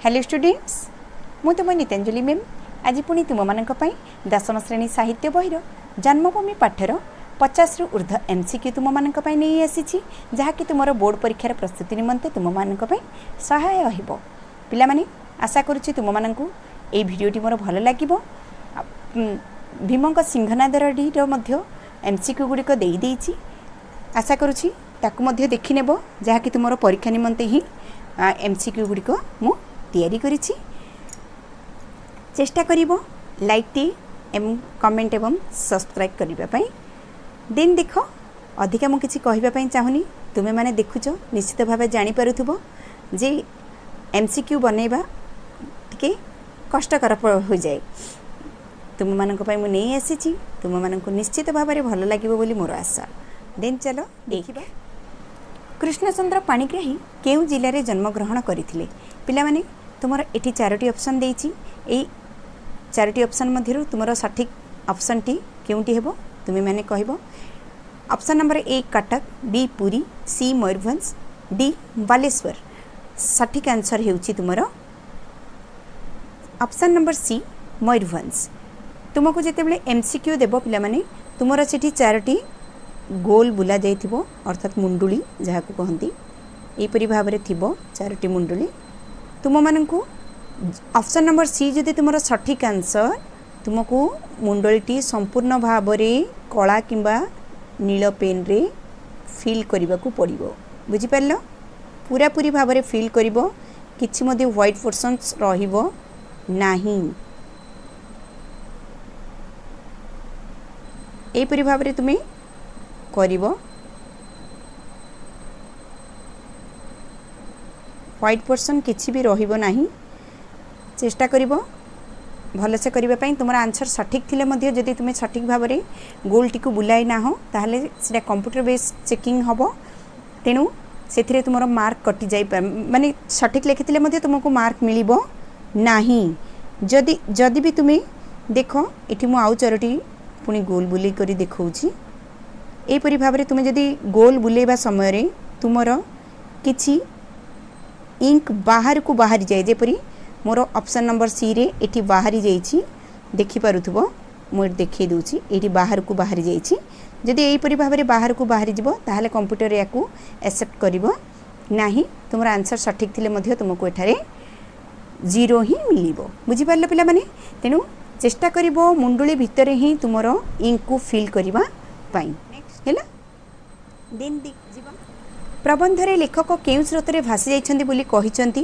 Hello students मु तुम नीतांजलि ma'am आज पुणी तुम मानक पई दशम श्रेणी साहित्य बहिर जन्मभूमि पाठर 50 रु ऊर्ध्व एमसीक्यू तुम मानक पई नहीं आसी जहाँकि तुम बोर्ड परीक्षार प्रस्तुति निमंते तुम मानक पई सहाय होइबो। पिला माने आशा करूची तुम मानकु ए भिडियोटी मोर भल लागिबो। भीमंक सिंहनाद रो मध्य एमसीक्यू गुड़िक देई देइची आशा करूची ताकु मध्य देखि नेबो जहाँकि तुम परीक्षा निमंते ही एमसीक्यू गुड़िक मु तैयारी करिछि। चेष्टा करिबो लाइक टी एवं कमेंट एवं सब्सक्राइब करबा पई। दिन देख अधिका मु किछि कहबा पई चाहुनी तुमे माने देखुचो निश्चित भाबे जानि पारुथबो जे एमसीक्यू बनेबा टिके कष्टकर हो जाए। तुम मानक पई मु नै आसीछि तुम मानक निश्चित भाबे भल लागिबो बोली मोर आशा। दिन चलो देखिबा कृष्णचंद्र पाणिग्राही केउ जिले रे जन्म ग्रहण करथिले। पिला माने तुमर एठी चारोटी ऑप्शन देइछि एई चारोटी ऑप्शन मध्यरु तुमर सठिक ऑप्शन टी केउटी हेबो तुमे माने कहबो। Option number A Cuttack, B Puri, C Mayurbhanj, D Baleswar. सठिक आंसर हेउछि तुमर ऑप्शन नंबर सी मयूरभंज। तुमको जेतेबेले एमसीक्यू देबो पिला माने तुमर सेठी चारोटी गोल बुला जाइथिबो अर्थात मुंडुली जहाँ को कहती यहीपरी भाव में थिबो चारोटी मुंडुली। तुम मानकु ऑप्शन नंबर सी जदि तुमर सठिक आंसर तुमको मुंडलीटी संपूर्ण भाव में कला किंबा नील पेन रे फिल करने को पड़ो। बुझिपार पूरा पूरी भाव में फिल करिवो किछि मधे व्हाइट पोर्शंस रहिवो नाही। एहीपरी भाव में तुम्हें करिवो। व्हाइट पोर्शन किछि भी रहिबो नाही। चेष्टा करिवो भल से करिबा पई। तुमर आंसर सठिक थिले मध्ये जदि तुमे सठिक भाव में गोल टिकु बुलाई ना हो ताहले सेटा कंप्यूटर बेस चेकिंग हबो तेनु सेथिरे तुमर मार्क कटि जाई माने सठिक लिखिथिले मध्ये तुमको मार्क मिलिबो नाही। जदि भी तुमे देखो एठी मु आउ चारोटी पुनी गोल बुलाई करी देखौछि। एहीपरी भाव में तुम जदि गोल बुलेबा समय रे तुमर किछि इंक बाहर को बाहरी जाए जेपरी मोर ऑप्शन नंबर सी रे एठी बाहरी जाइछि देखि पारुथबो मु देखै दोछि एठी बाहर को बाहरी जाइछि। जदि एहीपरी भाव में बाहर को बाहरी जिवो ताहले कंप्यूटर याकू एक्सेप्ट करिवो नाही। तुमर आंसर सठिक थिले मध्ये तुमको एठारे 0 ही मिलिबो। बुझि पारले पिला माने तेनु चेष्टा करिवो मुंडुली भितरे ही तुमर इंक को फिल करिवा पाई। हेला दिन प्रबंधरे लेखक केउ स्रोतरे भासी जाइछन्ती बोली कहिसन्ती।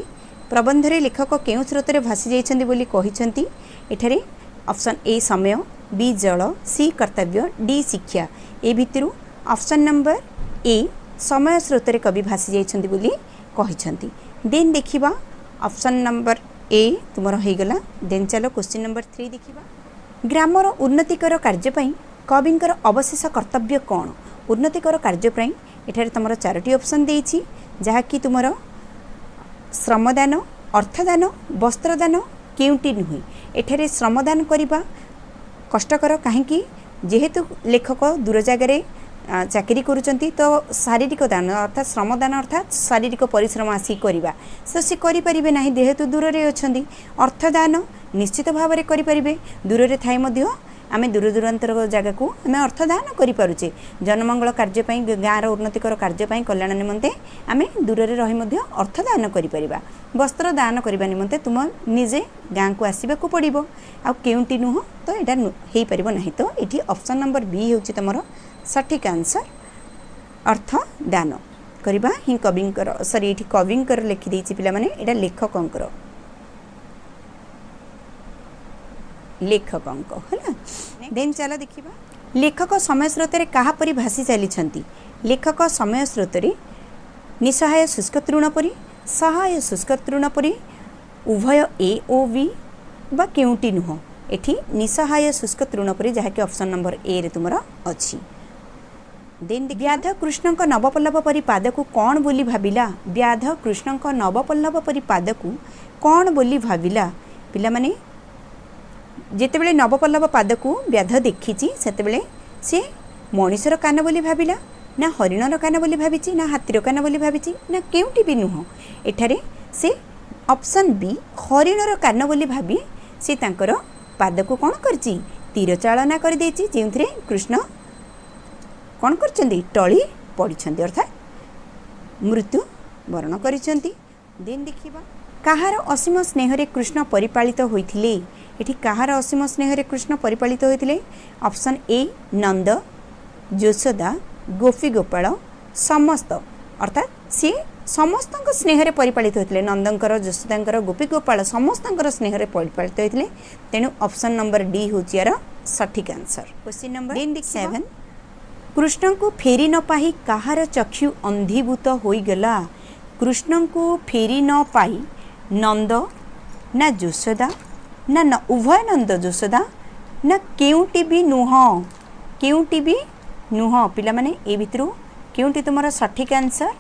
प्रबंधरे लेखक केउ स्रोतरे भासी जाइछन्ती बोली कहिसन्ती। एठारे ऑप्शन ए समय, बी जल, सी कर्तव्य, डी शिक्षा। ए भितरु ऑप्शन नंबर ए समय स्रोतरे कवि भासी जाइछन्ती बोली कहिसन्ती। देन देखिबा ऑप्शन नंबर ए तुमरो हे गला। देन चलो क्वेश्चन नंबर 3 देखिबा। ग्रामर उन्नतिकर कार्य पई कविंकर अवशेष कर्तव्य कौन? उन्नतिकर कार्य एठारे तुमर चारोटी ऑप्शन देइछि जहाँकि तुमर श्रमदान, अर्थदान, वस्त्रदान केउटी नुहे। एठारे श्रमदान करिबा कष्टकर कहीं जेहेतु लेखक दूर जगार चाकरी करुचंती तो शारीरिक दान अर्थात श्रमदान अर्थात शारीरिक परिश्रम आसी करिबा से करिपारिबे नाही जेहेतु दूर रे अछंती। अर्थदान निश्चित भाव में करिपारिबे दूर रे थाई मध्य आमे दूर दूरांतर जगह को आमे अर्थदान करि पारुचे। जनमंगल कार्य पई गाँर उन्नतिकर कार्य पई कल्याण निमंते आमे दूर रे रही मध्य अर्थदान करि परिबा। वस्त्र दान करबा निमंते तुम निजे गाँ को आसीबा को पड़िबो आ केउटी नुह तो एटा हेई परिबो नाही। तो एठी ऑप्शन नंबर बी हेउची तमरो सठिक आंसर अर्थदान करबा ही कविंकर सॉरी एठी कविंकर लिखि देछि पिला माने एटा लेखकंकर लेखकंक है। देन चलो देखिबा लेखक समय स्रोतरे कहा परि भासी चली। लेखक समय स्रोतरे निसहाय शुष्क तृण परि, सहाय शुष्क तृण परि, उभय ए ओ बी बा केउटी नुह। एठी निसहाय शुष्क तृण परि जहाँकि ऑप्शन नंबर ए रे तुमर अछि। देन व्याध कृष्णक नवपल्लव परि पादकु कौन बोली भाबिला? व्याध कृष्णक नवपल्लव परि पादकु कौन बोली भाबिला? पिला माने जेतेबेले नवपल्लव पाद को व्याध देखी सेतेबेले से मनीषर कान बोली भाविला ना हरिणर कान बोली भावी ना हाथीर कान बोली भावी ना केउटी भी नुह। एठारे से ऑप्शन बी हरिणर कान बोली भावी सी तांकर पाद को कौन करची तीर चालना कर देची जेउथिरे कृष्ण कौन करचंदी टळी पड़िछंती अर्थात मृत्यु वरण करिछंती। देन देखिबा काहार असीम स्नेह रे कृष्ण परिपालित होइथिले एठी काहार असीम स्नेह रे कृष्ण परिपालित होइथिले ऑप्शन ए नंद यशोदा गोपी गोपाल समस्त अर्थात सी समस्त स्नेह रे परिपालित होइथिले नंदंकर यशोदांकर गोपी गोपाल समस्तंकर स्नेह रे परिपालित होइथिले तेनु ऑप्शन नंबर डी होची यार सठिक आंसर। क्वेश्चन नंबर 7 कृष्ण को फेरी न पाई काहार चक्षु अंधीभूत होई गला कृष्ण को फेरी न पाई नंद ना यशोदा ना उभय नंद यशोदा ना केउटी भी नुह पिला माने ए भितरु केउटी तुमरा सठिक आंसर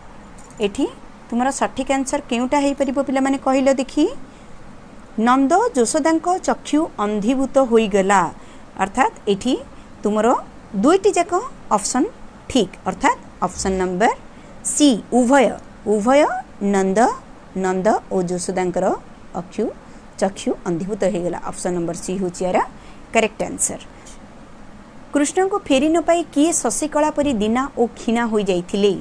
एठी तुमरा सठिक आंसर केउटा हेई परिबो पिला माने कहिलो देखी नंद यशोदांको चक्षु अंधीभूत होई गला अर्थात एठी तुमरो दुईटी जाक ऑप्शन ठीक अर्थात ऑप्शन नंबर सी उभय नंद और यशोदांकर चक्षु अंधीभूत हो गला ऑप्शन नंबर सी हूँ यार करेक्ट आंसर। कृष्ण को फेरी न पाई किए शशिकला परी दीना और क्षीणा हो जाइथिले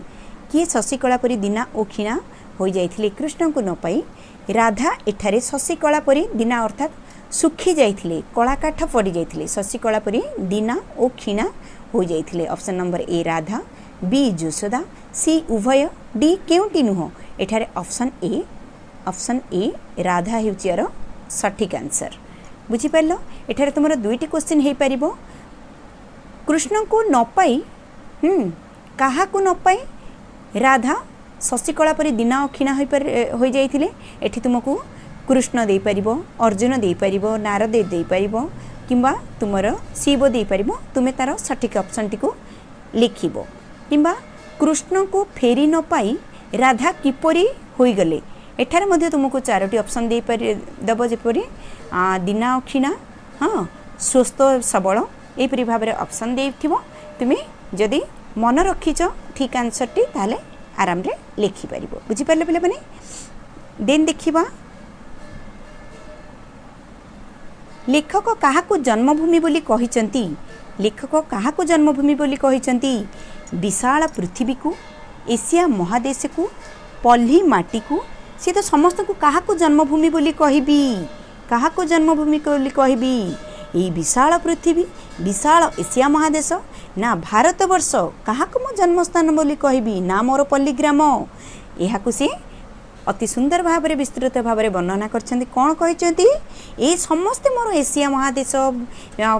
किए शशिकला परी दीना और क्षीणा हो जाइथिले कृष्ण को न पाई राधा एठारे शशिकला परी दीना अर्थात सुखी जाइथिले कलाकाठ पड़ी जाइथिले शशिकला परी दीना और क्षीणा हो जाइथिले option number A Radha B Yashoda C उभय डी केउटी नुह एठारे ऑप्शन ए राधा हेउची यार सठिक आंसर बुझी पारलो। एठारे तुमरो दुईटी क्वेश्चन हेई परिबो कृष्ण को न पाई काहा को न पाई राधा शशिकला परी दीना क्षीणा हो जाइथिले एठी तुमको कृष्ण दे परिबो अर्जुन दे परिबो नारद दे परिबो किंबा तुमरो शिव दे परिबो तुमे तार सठिक ऑप्शन टी को लिखिबो किंबा कृष्ण को फेरी न पाई राधा किपरि होई गले एठारे मध्य तुमको चारोटी ऑप्शन दे दब जेपरि दीना क्षीणा हाँ स्वस्थ सबल एपरि भाव में ऑप्शन देथिबो तुमे जदि मन रखिच ठीक आंसर टी ताले आराम रे लिखि परिबो बुझी पारले पिले माने। देन देखिबा लेखक काहाकू जन्मभूमि बोली कहिचंती लेखक काहाकू जन्मभूमि बोली कहिचंती विशाल पृथ्वी को एशिया महादेश को पल्ली माटी को सी तो समस्त को काहाकू जन्मभूमि बोली कहबी काहाकू जन्मभूमि बोली कहबी ये विशाल पृथ्वी विशाल एशिया महादेश ना भारतवर्ष काहाकू मो जन्मस्थान बोली कहबी ना मोर पल्लीग्राम यहाकू सी अति सुंदर भाव में विस्तृत भाव में वर्णना करछंती कौन कहते ये समस्ते मोर एशिया महादेश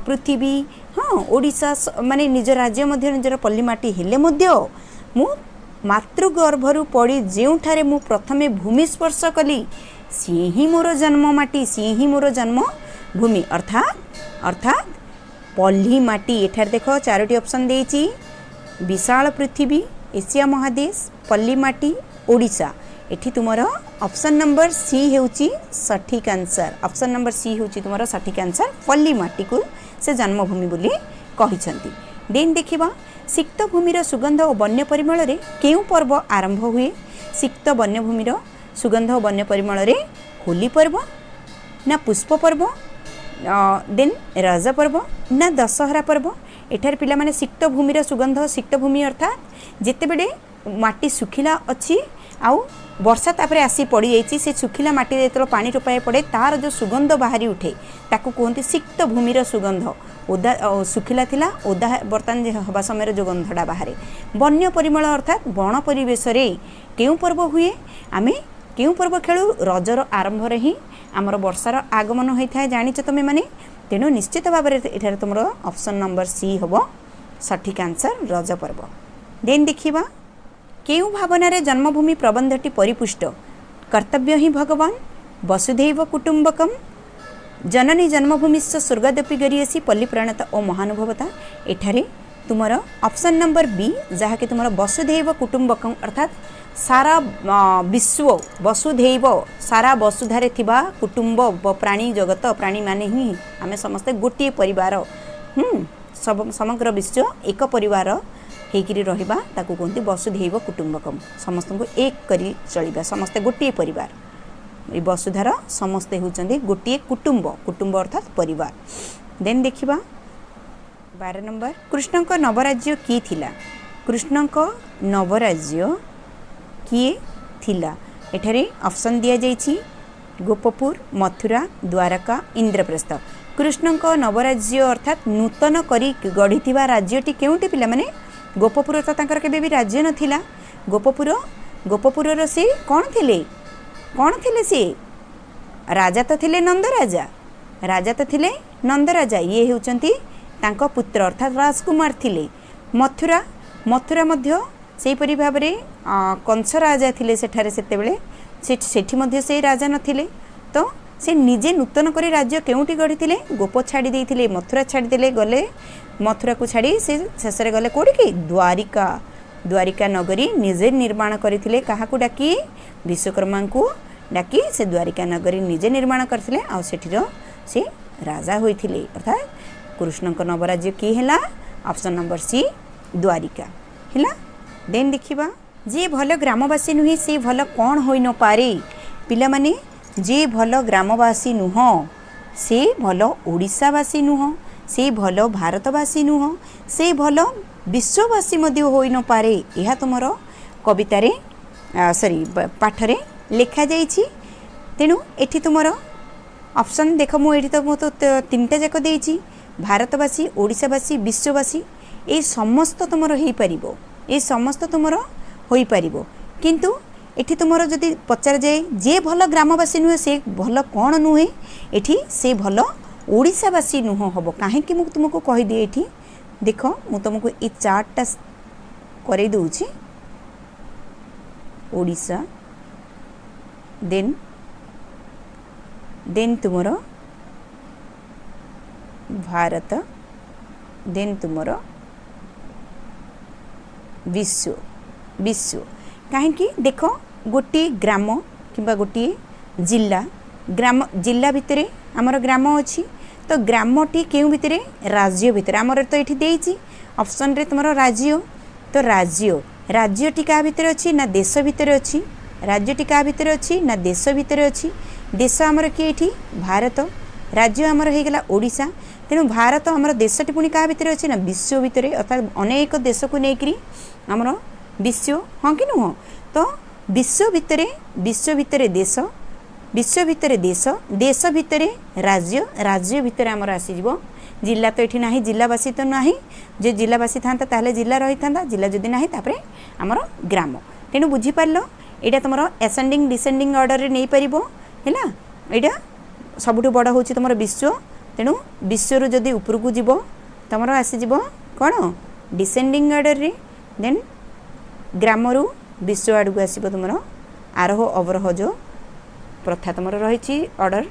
पृथ्वी हाँ ओडिशा माने निज राज्य मध्य निजर पल्लीमाटी हेले मध्य मु मातृगर्भरु पड़ी जेउठारे मु प्रथमे भूमि स्पर्श कली सी ही मोर जन्ममाटी सी ही मोर जन्म भूमि अर्थात पल्ली माटी एठार देख चारोटी ऑप्शन देइची विशाल पृथ्वी एशिया महादेश पल्ली माटी ओडिशा एठी तुमरो ऑप्शन नंबर सी हेउची सठिक आंसर ऑप्शन नंबर सी हेउची तुमरो सठिक आंसर पल्ली माटी को से जन्मभूमि बोली कहिसंती। देन देखिबा सिक्त भूमिर सुगंध और वन्य परिमल रे केउ पर्व आरंभ हुए सिक्त वन्य भूमिर सुगंध और वन्य परिमल रे होली पर्व ना पुष्प पर्व देन रज पर्व ना दशहरा पर्व एठार पिला माने सिक्त भूमिर सुगंध सिक्त भूमि अर्थात जेते बेले माटी सुखिला अछि आउ वर्षा तापर आसी पड़ी जाइए से सुखिला माटी जो पानी टोपाए पड़े तार जो सुगंध बाहरी उठे ताकू कहते सिक्त भूमिर सुगंध ओदा सुखिला थिला ओदा बर्तमान हवा समय जो गंधटा बाहर वन्य परिमल अर्थात वन परिवेश केउ पर्व हुए आमे केउ पर्व खेलु रजर आरंभ रे ही आमर वर्षार आगमन होता है जानिच तुम मैंने तेणु निश्चित भाव में एठार तुम ऑप्शन नंबर सी हम सठिक आंसर रज पर्व। देन देखिबा केउ भावनारे जन्मभूमि प्रबंधटी परिपुष्ट कर्तव्य ही भगवान वसुधैव कुटुंबकम जननी जन्मभूमिश्च स्वर्गदपि गरियसी पल्ली प्रणता और महानुभवता एठारे तुमर ऑप्शन नंबर बी जहाँ कि तुम वसुधैव कुटुंबकम अर्थात सारा विश्व वसुधैव सारा वसुधारे थिबा कुटुंब प्राणी जगत प्राणी माने ही आमे समस्ते गोटे परिवार समग्र विश्व एक परिवार हेकिरी रहिबा ताकू कहते वसुधैव कुटुंबकम समस्त को एक करी चलिबा समस्ते गोटे परिवार वसुधार समस्ते होचंदी गोटे कुटुंब कुटुंब अर्थात परिवार। देन देखिबा 12 नंबर कृष्ण को नवराज्य किए थिला कृष्ण को नवराज्य किए थिला एठारे ऑप्शन दिया जाइछि गोपपुर मथुरा द्वारका इंद्रप्रस्थ। कृष्ण को नवराज्य अर्थात नूतन करी गढ़ी राज्यटी केउटी पिला माने गोपपुर तो तांकर केबे भी राज्य नथिला गोपपुर से कौन थिले से राजा तो थिले राजा तो थिले नंदराजा ये होचंती तांको पुत्र अर्थात राजकुमार थिले। मथुरा मध्य सेही परि भाबरे कंस राजा थिले सेठारे सेतेबेले सेठी मध्य से राजा नथिले तो से निजे नूतन करी राज्य केउटी गढ़ी थिले गोप छाड़ी देइथिले मथुरा छाड़ी देले गले मथुरा को छाड़ी से शेषरे गले कोडी की द्वारिका नगरी निजे निर्माण करथिले काहाकू डाकी विश्वकर्मा को डाकी से द्वारिका नगरी निजे निर्माण करथिले आ सेठीर से राजा होइथिले अर्थात कृष्ण को नवराज्य की हैला ऑप्शन नंबर सी द्वारिका हैला। देन देखिबा जे भल ग्रामवासी नुहे से भल कौन होई न पारे पिला माने जे भल ग्रामवासी नुह से भल ओडिशावासी नुह से भल भारतवासी नुह से भल विश्ववासी मध्य होई न पारे यह तुमर कवितारे सॉरी पाठरे लिखा जाइछि। तेणु एठी तुमर ऑप्शन देख मु एठी तो तीनटा जाक देइछि भारतवासी ओडिशावासी विश्ववासी ए समस्त तुमर होई परिबो ए समस्त तुमर होई परिबो किंतु एठी तुमर जदि पचार जाए जे भल ग्रामवासी नुहे से भल कौन नुहे एठी से भल ओडिशावासी नुह हम कहीं मु तुमको कही दिए एठी देख मु तुमको ये चार्टटा करे दूची ओडिशा देन तुमर भारत देन तुमर विश्व कहीं देख गोटे ग्राम किंबा गोटे जिला भितर आमर ग्राम अच्छी तो ग्रामटी क्यों भितर राज्य भितर आमर तो ये देइछि ऑप्शन रे तुमर राज्य तो राज्यटी क्या भितर अच्छी ना देश भितर अच्छी राज्यटी क्या भितर अच्छी ना देश भितर अच्छी देश आमर किए ये भारत राज्य आमर हो गला ओडिशा तेणु भारत आमर देशटी पुणी क्या भितर अच्छी ना विश्व भितर अर्थात अनेक देश को लेकर आमर विश्व हाँ कि नुह तो विश्व भितर देश भितर राज्य भितर आमर आसीजिवो जिला तो ये ना जिलावासी तो ना जो जिलावासी था ताहले जिला रही था जिला जदि ना तापरे आमर ग्राम तेणु बुझीपार यहाँ तुम एसेंडिंग डिसेंडिंग ऑर्डर नहीं पार है यहाँ सबुठ बड़ हूँ तुम विश्व तेणु विश्व जदि उपरकू जीव तुम आसीजिव कौन डिसेंडिंग ऑर्डर रे देन ग्रामरू विश्व आड़ को आसो तुम आरोह अवरोह जो प्रथा तुम रही ऑर्डर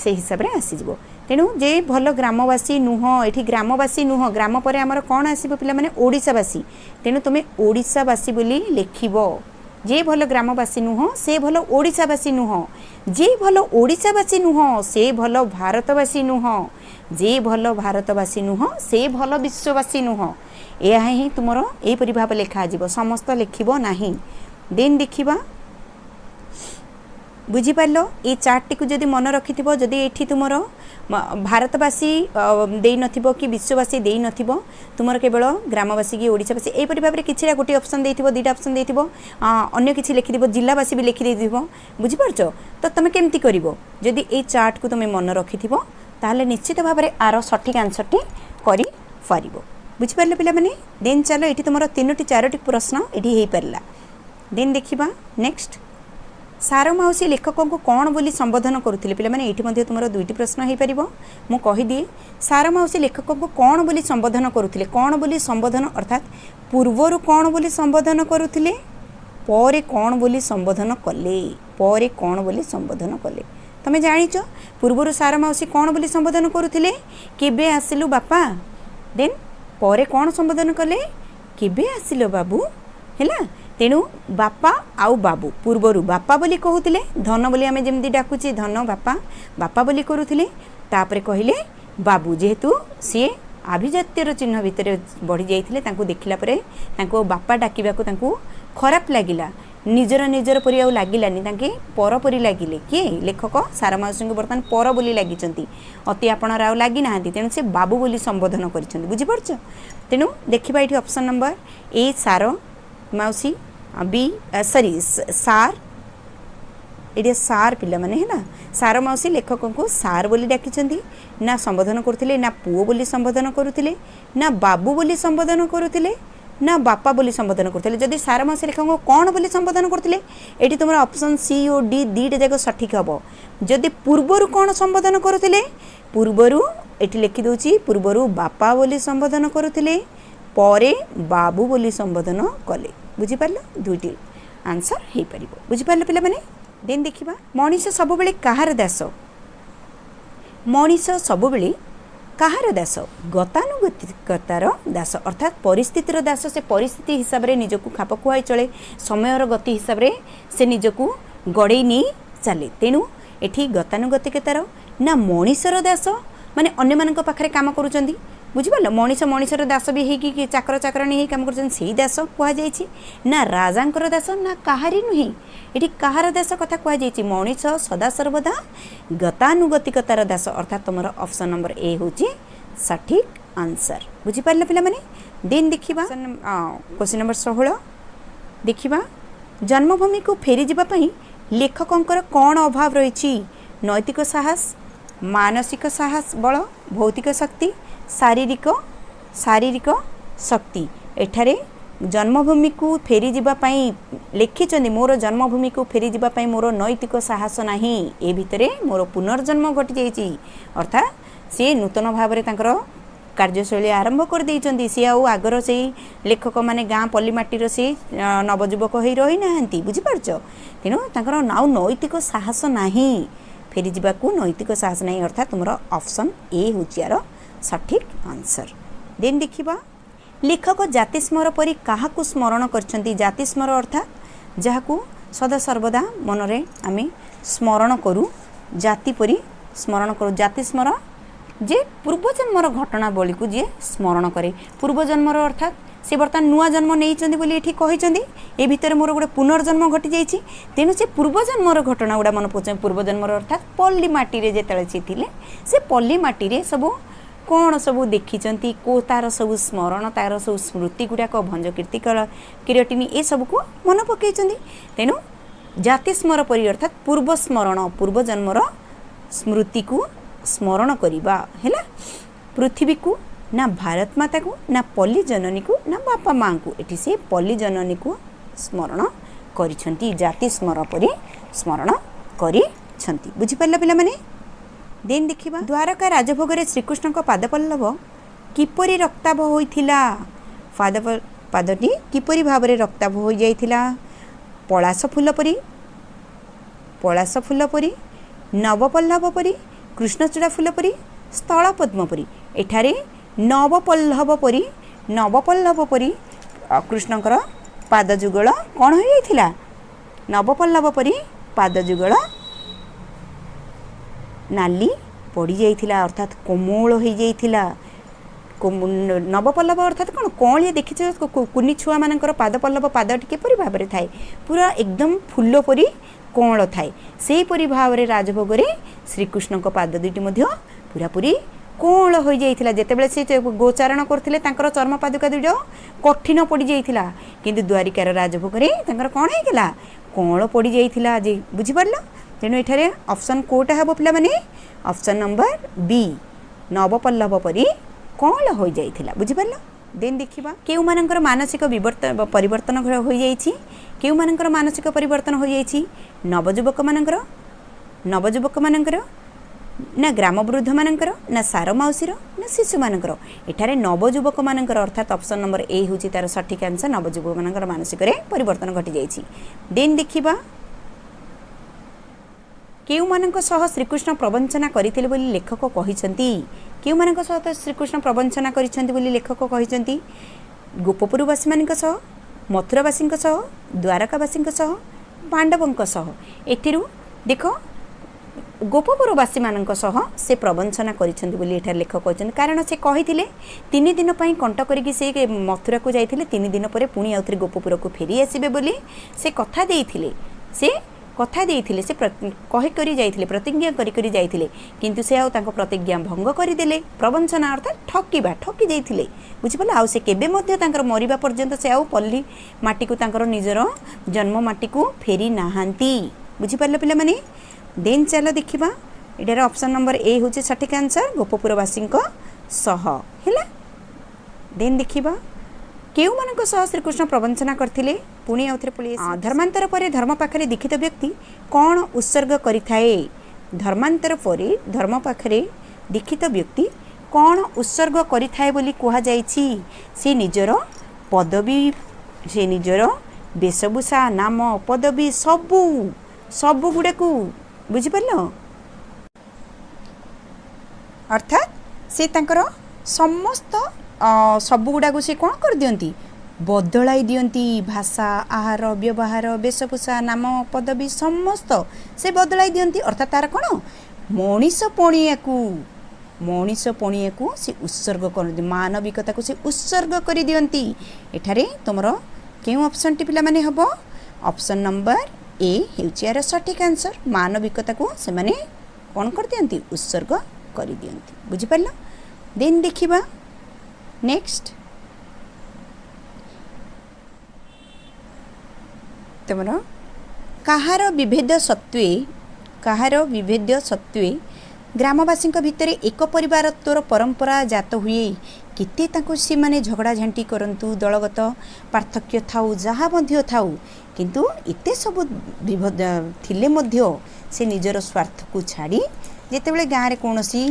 से हिसाब से आसीजिव तेणु जे भल ग्रामवासी नुह ये ग्रामवासी नुह ग्राम पर आमर कौन आसो पिला माने ओडिशावासी तेणु तुम ओडिशावासी बोली लिखिब जे भल ग्रामवासी नुह से भल ओडिशावासी नुह जे भल ओडिशावासी नुह से भल भारतवासी नुह जे भल भारतवासी नुह से भल विश्ववासी नुह यह ही तुम यहपरी भाव लिखा समस्त लिखब नहीं देन देखा बुझीपार ये चार्ट टी जदि मन रखि जदि ये तुम भारतवासी दे नथिबो कि विश्ववासी दे नथिबो तुमर केवल ग्रामवासी कि ओडिशावासी यहपरी भाव में किसी गोटे ऑप्शन देथिबो दुईटा ऑप्शन देथिबो अन्य किसी लिखिदिबो जिलावासी भी लिखि देथिबो बुझिपारछ तो तुम केमती करिवो जदि ये चार्ट को तुम मन रखिथिबो ताहले निश्चित भाव में आर सठिक आंसर टी करि पारिबो बुझिपारले पिला माने देन चलो ये तुम 3टी 4टी प्रश्न ये हो पारा देन देखा नेक्स्ट सार माउसी लेखकों को कौन बोली संबोधन करुले पे ये तुम 2टी प्रश्न हो पार मु कहीदिए सार माउसी लेखकों को कौन बोली संबोधन करुले कौन बोली संबोधन अर्थात पूर्वर कौन बोली संबोधन करुले पर कौन बोली संबोधन कले तुम जाच पूर्वर सार माउसी कौन बोली संबोधन करुले केबे आसिलु बापा देन पर कौन संबोधन कले केबे आसिलो बाबू हैला तेणु बापा आउ बाबू पूर्वर बापा बोली कहूले धन बोली आम जमी डाकुचे धन बापा बापा बोली करुले तापरे कहले बाबू जेहेतु सी आभिजात्यर चिन्ह भितर बढ़ी जाइए देखला बापा डाकिबा खराब लगिला निजर निजर परी आउ लागिलानी तांके पर परी लागिले किए लेखक सारमाउसी को बर्तमान पर बोली लागिचंती अति आपण राव लागी नाहांती तेणु से बाबू बोली संबोधन करिसंती बुझी पड़छ तेणु देखिबा एठी ऑप्शन नंबर ए सार माउसी बी सॉरी सार एटे सार पिला माने है ना सार माउसी लेखक को सार बोली डाकिचंती ना संबोधन करथिले ना पुओ बोली संबोधन करुथिले ना बाबू बोली संबोधन करुथिले ना बापा बोली संबोधन करते जदि सार मास लेखक को कौन बोली संबोधन करते ये तुम ऑप्शन सी और डी दीटा जाक सठिक हम जदि पूर्वर कौन संबोधन करुले पूर्वर ये लिखिदे पूर्वर बापा बोली संबोधन करुले परे बाबू बोली संबोधन कले बुझीपार दुईटी आंसर हो पार बुझीपार पे मैंने देन देखा मनीष सब कहार दास मनीष सब कहार दास गतानुगतिकतार दास अर्थात परिस्थितिर दास से परिस्थिति हिसाब रे निजको खाप खुआई चले समयर गति हिसाब रे से निजको गड़े नहीं चले तेणु एठी गतानुगतिकतार ना मनीषर दास माने अन्य मानक पाखरे काम करूचंदी बुझिपाल मनीष मनीषर दास भी है चाकर चाकराणी ही काम कर दास कहुई ना राजांकर दास ना कहारी नुहे ये कहार दास कथा कहुई मनीष सदा सर्वदा गतानुगतिकतार दास अर्थात तुम ऑप्शन नंबर ए हूँ सठिक आंसर बुझिपारे पे मैंने देन देखा क्वेश्चन नंबर 16 देखा जन्मभूमि को फेरी जावाई लेखकंकर कौन अभाव रही नैतिक साहस मानसिक साहस बल भौतिक शक्ति शारीरिक शक्ति एठारे जन्मभूमि को फेरी जावाई लिखिं मोर जन्मभूमि को फेरी जावाई मोर नैतिक साहस नाही ए भितरे मोर पुनर्जन्म घटी जाइए अर्थात सी नूतन भाव में कार्यशैली आरंभ कर देइचंदी सी आगर से लेखक माने गाँ पल्लीमाटीर से नवजुवक हो रही ना बुझीपारच तेणु तांकर नाउ नैतिक साहस नाही फेरी जावाकू नैतिक साहस नहीं अर्थात तुम ऑप्शन ए हूँ यार सठिक आंसर देन देखा लेखक जाति स्मर परी क्या स्मरण करछंती जाति स्मर अर्थात जहाकू सदा सर्वदा मनरे आमे स्मरण करूँ जाति परी स्मरण करूँ जाति स्मर जे पूर्वजन्मर घटनावली को जी स्मरण करे पूर्वजन्मर अर्थात से बर्तमान नुआ जन्म नहीं बोली ये कहते ए भितर मोर गोटे पुनर्जन्म घटी जाइए तेणु से पूर्वजन्मर घटना गुड़ा मन पहुँचे पूर्वजन्मर अर्थात पल्ली माटी जिते से पल्ली माटी सब कौन सब देखी को तार सब स्मरण तार सब स्मृति गुड़ाक भंज कीर्ति किरटिनी ए सब को मन पकई तेणु जाति स्मर परी अर्थात पूर्व स्मरण पूर्वजन्मर स्मृति को स्मरण करवा है पृथ्वी को ना भारत माता को ना पल्ली जननी को ना बापा माँ को ये से पल्ली जननी को स्मरण करिछंती जाति स्मर परी स्मरण करिछंती बुझिपारला पिला माने देन देखिबा द्वारका राजभोग रे श्रीकृष्ण को पादपल्लव किपरि रक्ताभ होइथिला पादटी किपरि भाव रे रक्ताभ हो जाइथिला पलाश फूल परी नवपल्लव परी कृष्णचूड़ा फूल परी स्थल पद्म परी एठारे नवपल्लव परी कृष्णकर पादजुगल कौन हो जाइथिला नवपल्लव परी पादजुगल नाली पड़ी जाइथिला अर्थात कोमल हो जाइथिला नवपल्लव अर्थात कौन कौन देखी कुनी छुआ मानकर पादपल्लव पाद किपरि भाव में थाए पूरा एकदम फूल परी कौन थाए से परी भाव में राजभोग रे श्रीकृष्ण पाद दुईटी पूरापूरी कौन हो जाइथिला जेतेबेले से गोचारण करथिले तांकर चर्म पादुका दुईट कठिन पड़ जाइथिला किंतु द्वारिकार राजभोग रे तांकर कौन होइथिला कौन पड़ जाइथिला जे बुझी पारलो तेणु एठारे ऑप्शन कोटा हेबो पिला माने ऑप्शन नंबर बी नवपल्लव परी कौन हो जाइथिला बुझी पारलो देन देखिबा केउ मानकर मानसिक परिवर्तन हो जाइछि केउ मानकर मानसिक परिवर्तन हो जाइछि नवजुवक मानकर ना ग्रामवृद्ध मानकर ना सार माउसीर ना शिशु मानकर एठारे नवजुवक मानकर अर्थात ऑप्शन नंबर ए होची तार सठिक आंसर नवजुवक मानकर मानसिक रे परिवर्तन घटी जाइछि देन देखिबा केउ मानक सह श्रीकृष्ण प्रवंचना करिथिले बोली लेखक कहिसंती केउ मानक सह श्रीकृष्ण प्रवंचना करिसंती बोली लेखक कहिसंती गोपपुरवासी मानक सह मथुरावासी सह द्वारकावासी सह पांडवों सह एथिरु देख गोपपुरवासी मानक सह से प्रवंचना करिसेंती बोली एठार लेखक कहछन कारण से कहिथिले 3 दिन पई कंट करिकि से मथुरा को जाइथिले 3 दिन परे पुणी आउथरे गोपपुर को फेरी आसीबे बोली से कथा देइथिले से कहि करी जाइथिले प्रतिज्ञा करी करी जाइथिले किंतु से आउ तांको प्रतिज्ञा भंग करि देले प्रवंचना अर्थात ठकी जाइथिले बुझि पला आउ से केबे मध्ये तांकर मरिबा पर्यंत से आउ पल्ली माटी को तांकर निजर जन्म माटी को फेरी नाहांती बुझि पल्ले पिला माने देन चलो देखिबा एटार ऑप्शन नंबर ए होचे सठिक आंसर गोपपुरवासी सह हैला देन देखिबा केउ मानक सह श्रीकृष्ण प्रवंचना करथिले पुणी आउथरे पुलिस धर्मांतर परे धर्म पाखरे दीक्षित व्यक्ति कौन उत्सर्ग करिथाए धर्मांतर परे धर्म पाखरे दीक्षित व्यक्ति कौन उत्सर्ग करिथाए बोली कुहा जाइछि से निजर पदवी से निजर वेशभूषा नाम पदवी सबु गुडा को बुझि परलो अर्थात से तांकर समस्त सबु गुडा को से कौन कर दियंती बदलाई दियंती भाषा आहार व्यवहार वेशभूषा नाम पदवी समस्त से बदलाई दियंती अर्थात तार कौन मनीष पणिया को से उत्सर्ग कर मानविकता को से उत्सर्ग कर दियंती एठारे तुमरो केउ ऑप्शन टी पिला माने हबो ऑप्शन नंबर ए हेउची यार सठिक आंसर मानविकता को से माने कौन कर दियंती उत्सर्ग कर दियंती बुझि परलो देन देखिबा नेक्स्ट तुमरो कहार विभेद सत्वे ग्रामवासी भितर एक परिवार तोर परंपरा जात हुए केते ताको सी माने झगड़ा झांटी करंतु दलगत पार्थक्य थाउ जहा मध्य थाउ किंतु एते सब विभेद थिले मध्य से निजर स्वार्थ को छाड़ी जेतेबेले गाँ रे कोनोसी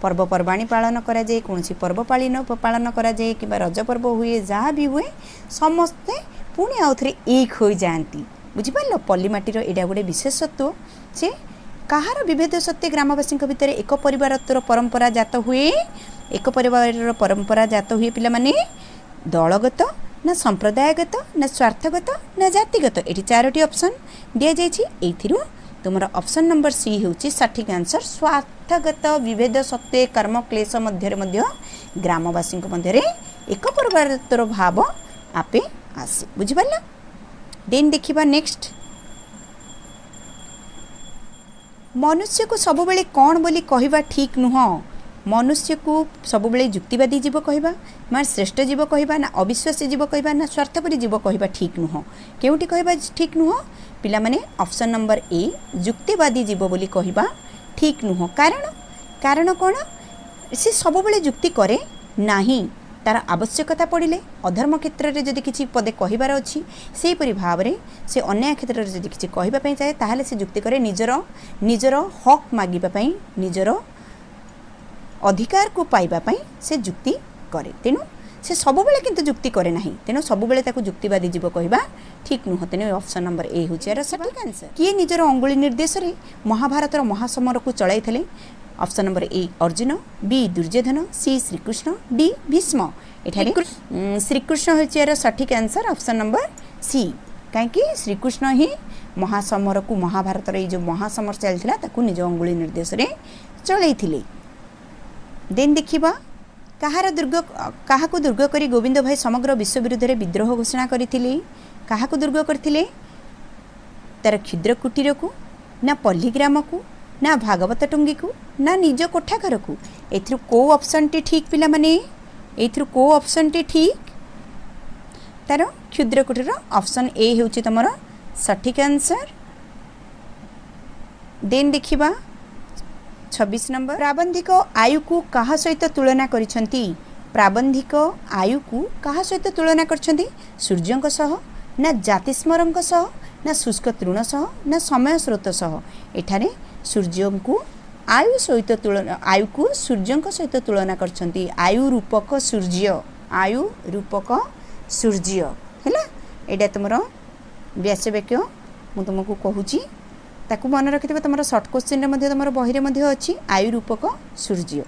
पर्वपर्वाणी पालन करा जाए कौन पर्व पालन करा जाए कि रज पर्व हुए जहाँ भी हुए समस्ते पुणी आउ थे एक हो जाती बुझिपार पल्लीमाटीर एटा गोटे विशेषत्व से कहार विभेद सत्वे ग्रामवासी भितर एक परिवार तोर परंपरा जात हुए एक परिवार परंपरा जात हुए पिला माने दलगत ना संप्रदायगत ना स्वार्थगत ना जातिगत ये 4टी ऑप्शन दि जाइए तुम ऑप्शन नंबर सी होची सठिक आंसर स्वार्थगत विभेद सत्वे कर्म क्लेश मध्य ग्रामवासी मध्य एक परिवार तोर भाव आपे आसे बुझिपार देन देखिबा नेक्स्ट मनुष्य को सब बेले कौन बोली कहवा ठीक नुह मनुष्य को सब बेले युक्तिवादी जीव कहवा मां श्रेष्ठ जीव कहवा ना अविश्वासी जीव कहवा ना स्वार्थपरी जीव कहवा ठीक नुह केउटी कहवा ठीक नुह पिला माने ऑप्शन नंबर ए युक्तिवादी जीव बोली कहवा ठीक नुह कारण कौन से सब बेले युक्ति करे नाही तार आवश्यकता पड़े अधर्म क्षेत्र में जदि किसी पदे कहबार अच्छी से परी भाव में से अन्याय क्षेत्र में जदि किसी कहवाई चाहे ताहले से युक्ति करे निजर हक मागिबाई निजर अधिकार को पाइबाई से युक्ति करे तेणु से सब बेले किंतु युक्ति करे नाही तेणु सब बेले ताकू युक्तिवादी जीव कहवा ठीक नुह तेणु ऑप्शन नंबर ए होची यार सटीक आंसर किए निजर अंगुली निर्देश रे महाभारतर महासमर को चलाइथिले option number A Arjun B Duryodhan C Shrikrishna D Bhishma एठारे श्रीकृष्ण होची यार सटीक आंसर ऑप्शन नंबर सी कहीं श्रीकृष्ण ही महासमर को महाभारतर ये जो महासमर चलता ताकू निज अंगुली निर्देश रे चलाइथिले देन देखिबा कहार दुर्ग क्या दुर्ग करी गोविंद भाई समग्र विश्व विरुद्ध रे विद्रोह घोषणा करथिले क्या दुर्ग करथिले तार क्षुद्र कुटीर को ना पल्लीग्राम को ना भागवत टुंगी को ना निज कोठाघर को एथरु को ऑप्शन टी ठीक पिला माने एथरु को ऑप्शन टी ठीक तार क्षुद्र कुटीर ऑप्शन ए होची तमरो सठिक आंसर देन देखिबा 26 नंबर प्राबंधिक आयु को कहा सहित तुलना करिसंती प्राबंधिक आयु को कहा सहित तुलना करछंती सूर्यंक सह ना जातिस्मरंक सह ना शुष्क तृण सह ना समय स्रोत सह एठारे सूर्य को आयु सहित तुलना आयु को सूर्यंक सहित तुलना करछंती आयु रूपक सूर्य हैला एटा तुमरो व्यासवाक्य मु तुमको कहूची ताकू मन रखिथिबा तुमरो शॉर्ट क्वेश्चन रे मध्ये तुमरो बही रे मध्ये अछि आयु रूपक सूर्य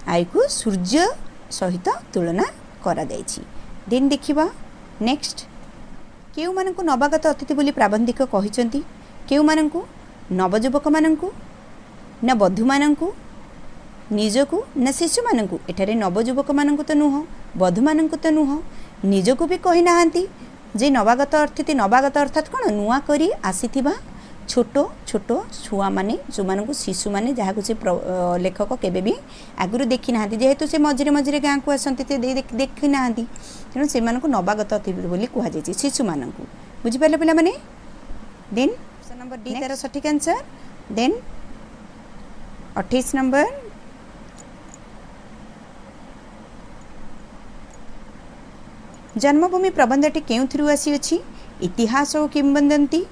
आयु को सूर्य सहित तुलना करा दैछि दिन देखिबा नेक्स्ट केउ मानकु नवागत अतिथि बोली प्राबंधिक कहिसंती केउ मानकु नवजुवक माननकु ना बधू माननकु निजकु ना शिशु माननकु एठारे नवजुवक माननकु तो नुह बधू माननकु तो नुह निजकु भी कहि नाहांती जे नवागत अतिथि नवागत अर्थात कोन नुआ करी आसीथिबा छोट छोट छुआ माने जो मानकु शिशु माने जहा को से लेखक केबे भी आगुरु देखि नाहांती जेहेतु से मझिरे मझिरे गाँ को आसंती ते देखि नाहांती तेणु से मानकु नवागत अतिथि बोली कुहा जायछि शिशु मानकु बुझि पाले पिला माने देन ऑप्शन नंबर डी तार सठिक आंसर देन 28 नंबर जन्मभूमि प्रबंधटी केउथिरु आसी अछि इतिहास और किंवदंती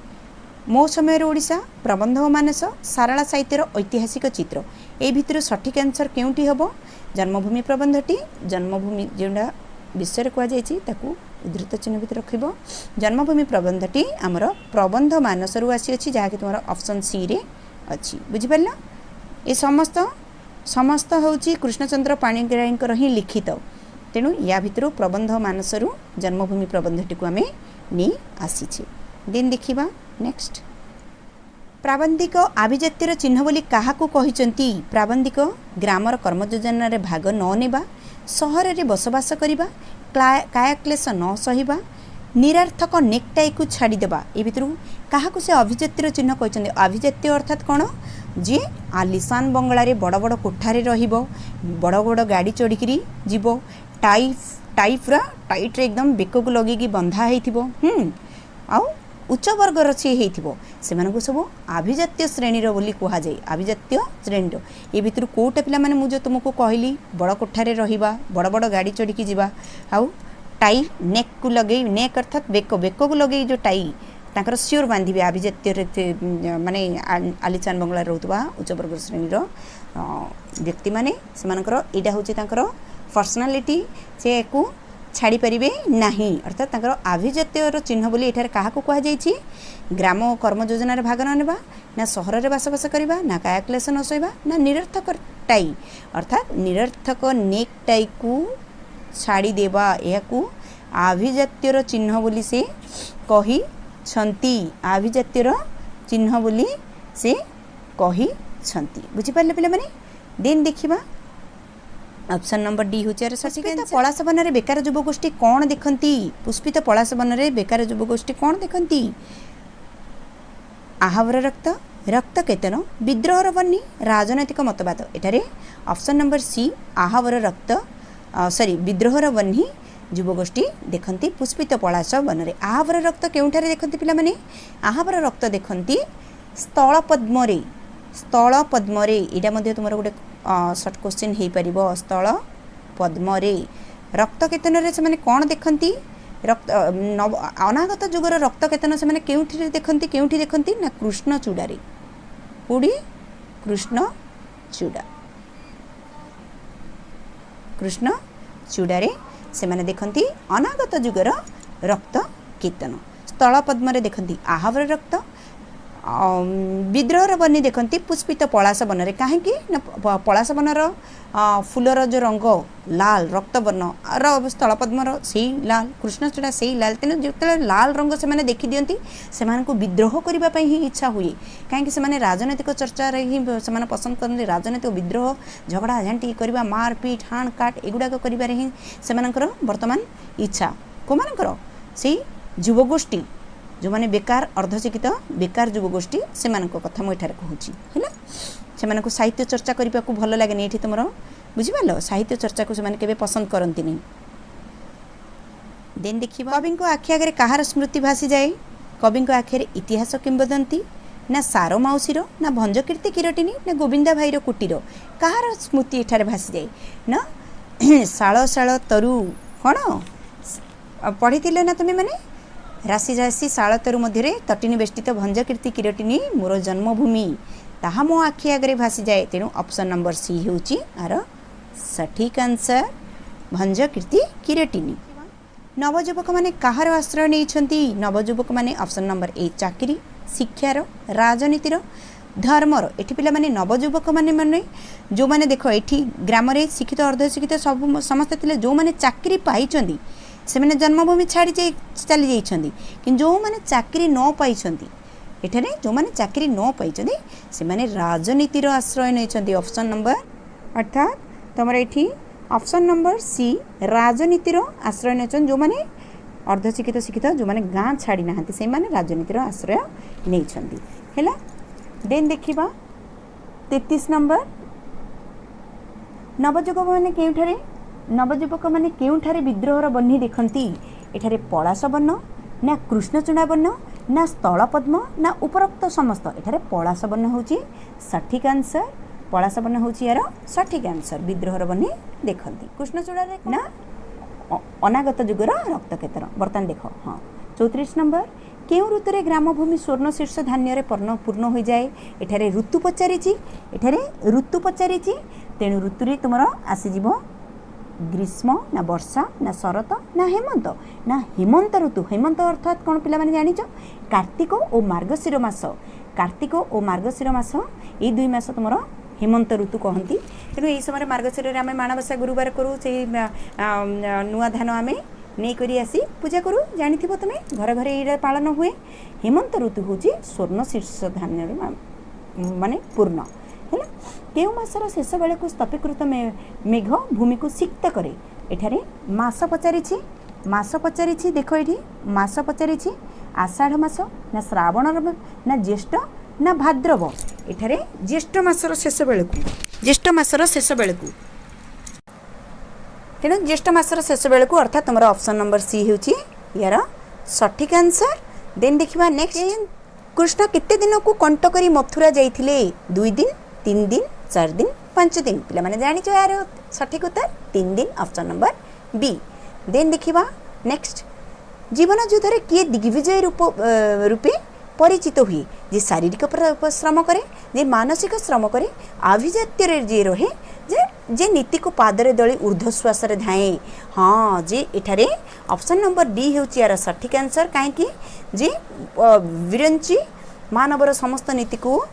मो समय ओडिशा प्रबंध और मानस सारला साहित्यर ऐतिहासिक चित्र ए भितर सठिक आंसर केउठी हबो जन्मभूमि प्रबंधटी जन्मभूमि जेंडा विषय कह जायछि ताकू उद्धृत चिन्ह भितर रखिबो जन्मभूमि प्रबंधटी आमर प्रबंध मानस रु आसी अछि जहा कि तुम्हारा ऑप्शन सी रे अछि बुझि परला ए समस्त समस्त होची कृष्णचंद्र पाणिग्राहींकर ही लिखित तेणु या भितर प्रबंध मानस रु जन्मभूमि प्रबंधटी को आमे नि आसीछि दिन देखिबा नेक्स्ट प्राबंधिक आभिजातीय चिन्ह बोली काहाकू कहिचंती प्राबंधिक ग्रामर कर्म योजना रे भाग न नेबा सहर रे बसवास करिबा कायाक्लेश न सहिबा निरार्थक नेकटाई को छाड़ी देबा ए भितर काहाकू से अभिजातीय चिन्ह कहिचंती अभिजातीय अर्थात कोन जे आलिशान बंगला रे बड़ बड़ कोठारे रहिबो बड़ बड़ गाड़ी चढ़िकरी जीवो टाइप रा टाइट रे एकदम बेक को लगी बंधा हेइथिबो आउ उच्च वर्गर सी हेइथिबो सेमानकु सब आभिजातीय श्रेणी रो बोली कुहा जाय आभिजातीय श्रेणी रो ए भितर कोटा पिला माने मु जो तुमको कहली बड़ कोठारे रहिबा बड़ बड़ गाड़ी चढ़िकी जीवा आउ टाई नेक को लगे नेक अर्थात बेक बेक को लगे जो टाई तांकर सियोर बांधिबे आभिजातीय माने आलिचान बंगला रहउतबा उच्च वर्ग श्रेणी रो व्यक्ति माने सेमानकर एडा होची तांकर पर्सनालिटी से को छाड़ी पारिबे नाही अर्थात तांकर आभिजातीय चिन्ह बोली एठार काहाकू कहा जायछि ग्राम कर्म योजना रे भाग न नेबा ना सहर रे बसवास करिबा ना कायाक्लेश न सइबा ना निरर्थक टाई अर्थात निरर्थक नेक टाई को छाड़ी देबा याकू आभिजातीय चिन्ह बोली से कही छंती आभिजातीय चिन्ह बोली से कही छंती बुझि पाले पिले माने दिन देखिबा ऑप्शन नंबर डी होचार सठिक पलाश वन रे बेकार युव गोष्ठी कोन देखंती पुष्पित पलाश वन रे बेकार युव गोष्ठी कोन देखंती आहावर रक्त रक्त केतन विद्रोहर बन्नी राजनैतिक मतवाद एठारे ऑप्शन नंबर सी आहावर रक्त सॉरी विद्रोहर बन्नी युव गोष्ठी देखंती पुष्पित पलाश वन रे आहावर रक्त केउठारे देखंती पिला माने आहावर रक्त देखंती स्थल पद्म रे एटा मध्ये तुमरो गोटे शॉर्ट क्वेश्चन हे परिबो स्थल पद्म रे रक्त केतन रे से माने कोन देखंती रक्त अनागत जुगर रक्त केतन से माने केउठी देखंती ना कृष्ण चूड़ा रे कोडी कृष्ण चूड़ा रे से माने देखंती अनागत जुगर रक्त केतन स्थल पद्म रे देखंती आहावर रक्त विद्रोहर बनी देखंती पुष्पित पलाश वन रे काहे कि पलाश वनर फूलर जो रंग लाल रक्त वर्ण स्थल पद्मर से लाल कृष्णचूड़ा से लाल तेना जो लाल रंग से माने देखि दियंती से माने को विद्रोह करबा पई ही इच्छा हुए काहे से माने राजनीतिक चर्चा रे ही से माने पसंद करन राजनीतिक विद्रोह झगड़ा झांटी करबा मारपीट हाण काट एगुडा करबा रे ही से मानकर वर्तमान इच्छा को मानकर से युवगोष्ठी जो माने बेकार अर्धशिक्षित बेकार युवगोष्ठी से मानक कथा मु एठार कहूची हैला से मानक साहित्य चर्चा करबा को भल लागे नै एठी तुमरो बुझि पालो साहित्य चर्चा को से माने केबे पसंद करंती नै देन देखिबा कवि को आखि आगे कहार स्मृति भासी जाए कवि को आखिरे इतिहास किंवदंती ना सारो माउसीरो ना भंजकीर्ति किरटिनी ना गोविंदा भाईरो कुटीर कहार स्मृति एठार भासी जाए ना शाଳ शाଳ तरु कोन पढ़िथिले ना तुमे माने राशि राशि शाଳ तरु मध्य तटिनी बेष्टित भंजकीर्ति किरटिनी मोर जन्मभूमि ताहा मो आखि आगे भासी जाए तेणु ऑप्शन नंबर सी होची आर सठिक आंसर भंजकीर्ति किरटिनी नवजुवक माने कहार आश्रय नहीं नवजुवक माने ऑप्शन नंबर ए चाकरी शिक्षार राजनीतिर धर्मर एठी पिला माने नवजुवक माने जो माने देखो एठी ग्राम रे शिक्षित अर्धशिक्षित सब समस्त थिले जो माने चाकरी पाइचंदी से माने जन्मभूमि छाड़ी चली जाइछंदी कि जो माने चाकरी न पाइछंदी एठारे जो माने चाकरी न पाइछन्ती से माने राजनीतिर आश्रय नहीं ऑप्शन नंबर अर्थात तुम ये ऑप्शन नंबर सी राजनीतिर आश्रय नहीं जो माने अर्धशिक्षित शिक्षित जो माने गाँ छाड़ी ना से माने राजनीतिर आश्रय नहीं है। देन देखा 33 नंबर नवजुवक मैंने केउठारे नवजुवक मैंने केउठारे विद्रोहर बन्ही देखती एठारे पलाश बन्न ना कृष्णचूड़ा बन्न ना स्थल पद्म ना उपरोक्त समस्त एठारे पलाश बन्न होची सठिक आंसर पलाश बन्न होची यार सठिक आंसर विद्रोहर बन्ही देखती कृष्णचूड़ा ना अनागत जुगर रक्तकेतर बर्तमान देख हाँ 34 नंबर केउ ऋतुरे ग्रामभूमि स्वर्ण शीर्ष धान्य पूर्ण हो जाए एठारे ऋतु पचारि तेणु ऋतु तुमर आसीज ग्रीष्म ना वर्षा ना शरत ना हेमंत ऋतु हेमंत अर्थात कौन पिला माने जानिଛ कार्तिक और मार्गशीर मास ये दुई मास तुमर हेमंत ऋतु कहती तेणु यही समय मार्गशीर आम माणबसा गुरुवार करूँ से नुआ धान आम नहीं करी आसी पूजा करूँ जानी तुम्हें घर घर ये पालन हुए हेमंत ऋतु हूँ स्वर्ण शीर्ष धान्य माने पूर्ण है केउ मासर शेष बेले को स्तपीकृत मेघ भूमि को सिक्त करे एठारे मास पचारि देख ये मास पचारि आषाढ़ मास ना श्रावण ना ज्येष्ठ ना भाद्रव एठारे ज्येष्ठ मासर शेष बेले को तेणु ज्येष्ठ मासर शेष बेले को अर्थात तुम ऑप्शन नंबर सी हूँ यार सठिक आंसर। देन देखा नेक्स्ट कृष्ण केते दिन को कंट करी मथुरा जाइथिले 2 दिन 3 दिन 4 दिन 5 दिन पिला माने जानिछ यार सठिक उत्तर 3 दिन ऑप्शन नंबर बी। देन देखा नेक्स्ट जीवन युद्ध रे किए दिग्विजय रूपे परिचित हुए जे शारीरिक श्रम करे जे मानसिक श्रम करे आभिजात्य रे जे रहे जे नीति को पादरे दली ऊर्ध्वश्वास रे धाए हाँ जे एठारे ऑप्शन नंबर डी हूँ यार सठिक आंसर कहीं जे विरंची मानवर समस्त नीति को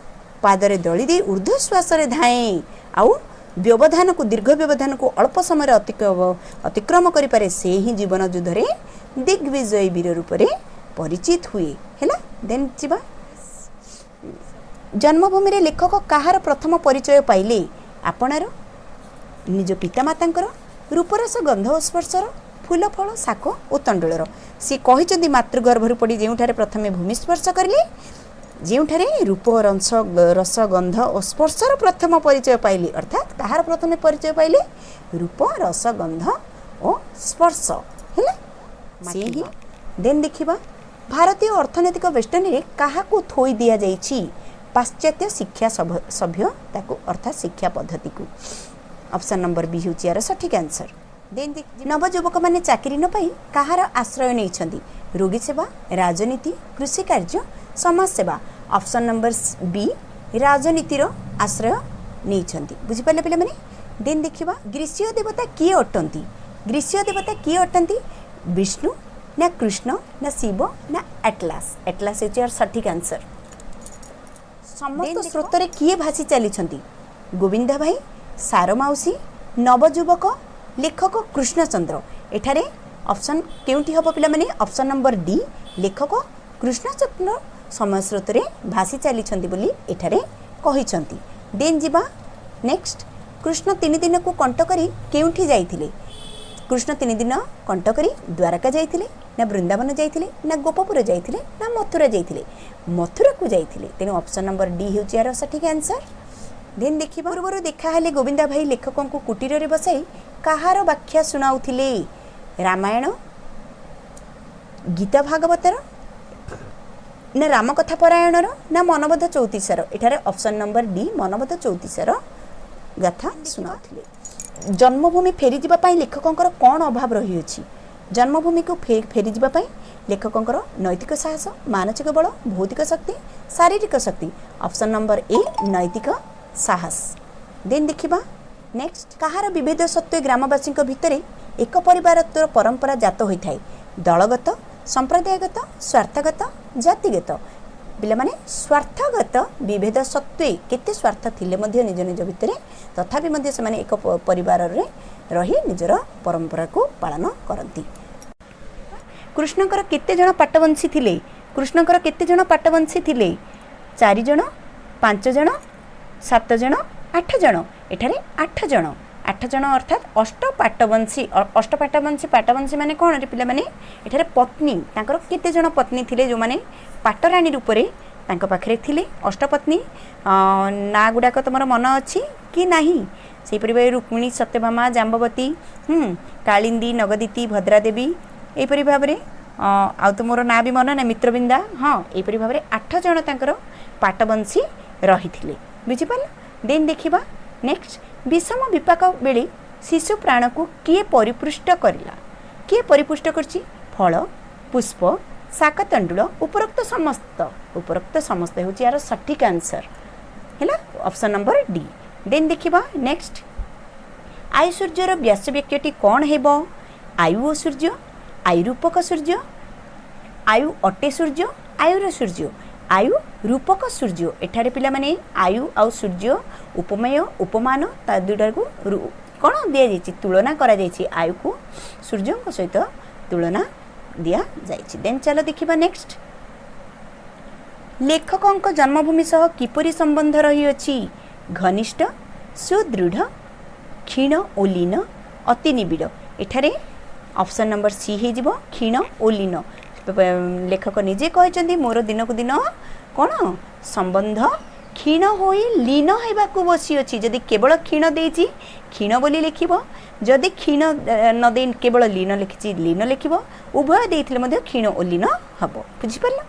पादरे दली दे ऊर्ध्वश्वास रे धाए आउ व्यवधान को दीर्घ व्यवधान को अल्प समय अतिक्रम करि पारे से ही जीवन युद्ध रे दिग्विजय वीर रूप में परिचित हुए है। देन जीवा जन्मभूमि रे लेखक कहार प्रथम परिचय पाइले आपणार निज पितामातांकर रूपरस गंध और स्पर्शर फूल फल शाक और तंडुलर सी कहते मातृगर्भर पड़ी जोठारे प्रथमे भूमि स्पर्श करें जोठारे रूप रस गंध और स्पर्शर प्रथम परिचय पाइले अर्थात कहार प्रथम परिचय पाइले रूप रस गंध और स्पर्श है। देन देखा भारतीय अर्थनैतिक वेस्टर्न रे कहा को थोई दिया जाइछि पाश्चात्य शिक्षा सभ्य अर्थात शिक्षा पद्धति को ऑप्शन नंबर बी हूँ यार सठिक आंसर। देन नवजुवक मैंने चाकरी न पाई कहार आश्रय नहीं रोगी सेवा राजनीति कृषि कार्य समाज सेवा ऑप्शन नंबर बी राजनीतिर आश्रय नहीं बुझिपारे पे मैंने। देन देखा ग्रीष्म देवता किए अटंती विष्णु ना कृष्ण ना शिव ना एटलास यार सठिक आंसर। समस्त स्रोत रे किए भासी चली गोविंदा भाई सार माउसी नवजुवक लेखक कृष्णचंद्र एठारे ऑप्शन केउठी हबो पिला माने ऑप्शन नंबर डी लेखक कृष्णचंद्र समय स्रोत रे भासी चली बोली एठारे कहिसंती। देन जीवा नेक्स्ट कृष्ण 3 दिन को कंट करी केउठी जाइथिले कृष्ण 3 दिन कंट करी द्वारका जाइथिले ना वृंदावन जाइथिले ना गोपपुर जाइथिले ना मथुरा जाइथिले मथुरा को जाइथिले तेणु ऑप्शन नंबर डी हूँ यार सठिक आंसर। देन देखा पूर्व देखा हेले गोविंदा भाई लेखकों को कुटीर रे बसाई कहार व्याख्या सुनाउथिले रामायण गीता भागवतर ना रामकथा परायणर ना मनबोध चौतीसार एठारे ऑप्शन नंबर डी मनबोध चौतीसार गाथा सुनाउथिले। जन्मभूमि फेरी जिबा पाई लेखकों कौन अभाव रही अछि जन्मभूमि को फेरी जिबा पाई लेखकों नैतिक साहस मानसिक बल भौतिक शक्ति शारीरिक शक्ति ऑप्शन नंबर ए नैतिक साहस। देन देखा नेक्स्ट कहार विभेद सत्वे ग्रामवासी भितर एक परिवार परंपरा जात होता है दलगत संप्रदायगत स्वार्थगत जातिगत पिला माने स्वार्थगत विभेद सत्वे केते स्वार्थ थिले मध्य निज निज भितर तथापि मध्य से माने एक परिवार रे रही निजर परंपरा को पालन करती। कृष्णकर केते जण पाटवंशी थिले कृष्णकर केते जण पाटवंशी थिले 4 जण 5 जण 7 जण 8 जण एठारे 8 जण अर्थात अष्टपाटवंशी पाटवंशी माने कोन रे पिला माने एठारे पत्नी तांकर केते जण पत्नी थिले जो माने पाटरानी रूप रे तांक पाखरे थिले अष्टपत्नी ना गुडाक तुमर मन अछि कि नाही से परिवार रुक्मिणी सत्यभामा जाम्बवती कालिंदी नगदिती भद्रादेवी एपरि भाबरे आ तुमर ना भी मन ना मित्रबिंदा हाँ एपरि भाबरे 8 जण तांकर पाटवंशी रहिथिले बुझि पाल देन देखिबा नेक्स्ट विषम विपाक बेले शिशु प्राण को किए परिपुष्ट करला किए परिपुष्ट करछि फल पुष्प शाकतंडुल उपरोक्त समस्त होछि यार सटीक आंसर हैला ऑप्शन नंबर डी देन देखिबा नेक्स्ट आयु सूर्यर व्यास वाक्यटी कोन हेबो आयु सूर्य आयु रूपक सूर्य आयु अटे सूर्य आयुर सूर्य आयु रूपक सूर्य एठारे पिला माने आयु आउ सूर्य उपमेय उपमान ता दुटा को कोन दिया जायछि तुलना करा जायछि आयु को सूर्य को सहित तुलना दिया जायछि देन चलो देखिबा नेक्स्ट लेखकक जन्मभूमि सह किपरि संबंध रही अछि घनिष्ठ सुदृढ़ क्षीण ओ लीन अति निबिड़ एठारे ऑप्शन नंबर सी हे जिवो क्षीण ओ लीन लेखक निजे कहते मोर दिन को दिन कौन संबंध क्षीण हो लीन होगा बसी अच्छी जदि केवल क्षीण देती क्षीण बोली लिखिब जदि क्षीण न दे केवल लीन लिखी लीन लिखिब उभय देते क्षीण और लीन हम बुझिपार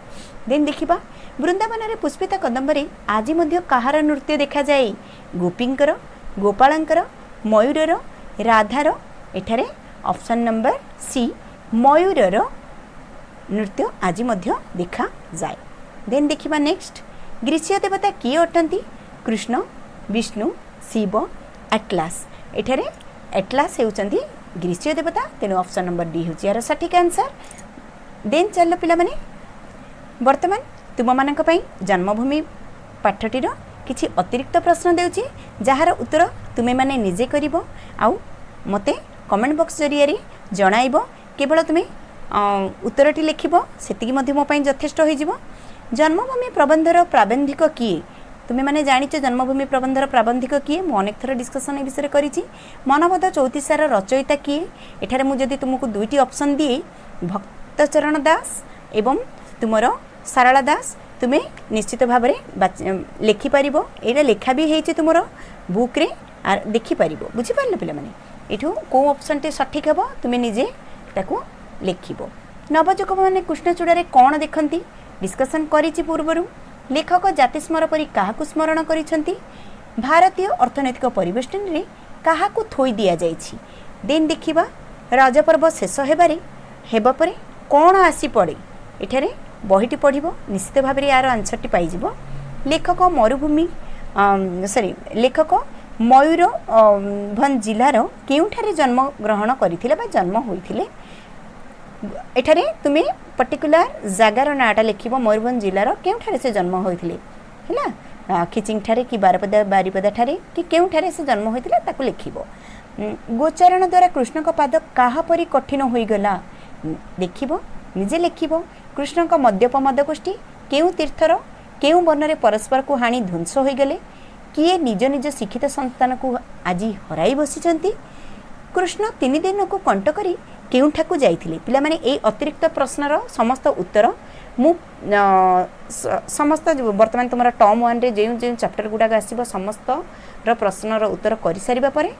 देन देखिबा वृंदावन रे पुष्पिता कदम्बरे आज कहार नृत्य देखा जाए गोपींकर गोपालंकर मयूरर राधार एठारे ऑप्शन नंबर सी मयूरर नृत्य आज देखा जाए देन देखिबा नेक्स्ट ग्रीष्य देवता किए अटंती कृष्ण विष्णु शिव एटलास एठारे एटलास हेउचंती ग्रीष्य देवता तेणु ऑप्शन नंबर डी होची यार सटीक आंसर देन चल पिला माने वर्तमान तुम मानक पई जन्मभूमि पाठटीर किछि अतिरिक्त प्रश्न देउची जहार उत्तर तुमे माने निजे करिवो आउ मते कमेंट बॉक्स जरिया रे जणाइबो केवल तुमे उत्तरटी लिखिबो सेतिकी मध्य मो पई यथेष्ट होई जिवो जन्मभूमि प्रबंधर प्राबंधिक किए तुम्हें मैंने जानिच जन्मभूमि प्रबंधर प्राबंधिक किए मु अनेक थर डिस्कसन ए विषय करिछि मनबोध 34 रचयिता किए एठारे मु जदि तुमको दुईटी ऑप्शन दिए भक्तचरण दास एवं तुमर सारला दास तुम्हें निश्चित भाव में लिखि पारिबो एटा लेखा भी हेछि तुमर बुक रे आर देखि पारिबो बुझि पारले पिला माने एठो को ऑप्शन टे सठिक हेबो तुम्हें निजे ताको लिखिबो नवजुवक माने कृष्णचूड़ारे कोन देखंती डिस्कसन करिछि पूर्वरु लेखक जातिस्मर परि काहाकु स्मरण करिसंती भारतीय अर्थनैतिक परिवेष्टन रे काहाकु थोई दिया जाइछि देन देखिबा राजपर्व शेष हेबा परे कोन आसी पड़े एठारे बहिटी पढ़िबो निश्चित भाव में यार आंसरटी पाई जिवो लेखक मरुभूमि लेखक मयूरभंज जिलार केउठारे जन्म ग्रहण करथिले बा जन्म होइथिले एठारे तुम्हें पर्टिकुलर जगार नाटा लिखिबो मयूरभंज जिलार केउठारे से जन्म होइथिले हैला खिचिंग ठारे कि बारिपदा ठारे कि केउठारे से जन्म होइथिले ताकु लिखिबो गोचारण द्वारा कृष्ण का पाद काहा परि कठिन होई गला देखिबो निजे लिखिबो कृष्ण का मद्यप मदगोष्ठी केउ तीर्थर केउ वर्णरे परस्पर को हानि ध्वंस होई गले किए निज निज शिक्षित संतान को आज हराई बसिचंती कृष्ण 3 दिन को कंट करी केउठाकु जाइथिले पिला माने ए अतिरिक्त प्रश्नर समस्त उत्तर मु समस्त वर्तमान तुमरा टर्म 1 रे जे चैप्टर गुडा आसीबो समस्त र प्रश्नर उत्तर करि सारिबा परे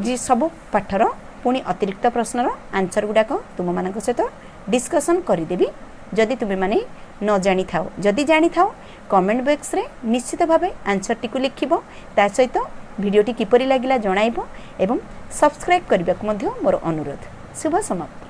जे सब पाठर पुनी अतिरिक्त प्रश्नर आंसर गुडा को तुम मानक सहित डिस्कशन करि देबी जदि तुमे माने न जानि थाओ जदि जानि थाओ कमेंट बॉक्स रे निश्चित भाबे आंसर टिकु लिखिबो ता सहित वीडियोटी किपरि लागिला जणाइबो एवं सब्सक्राइब करबाक मध्य मोर अनुरोध शुभ समाप्ति।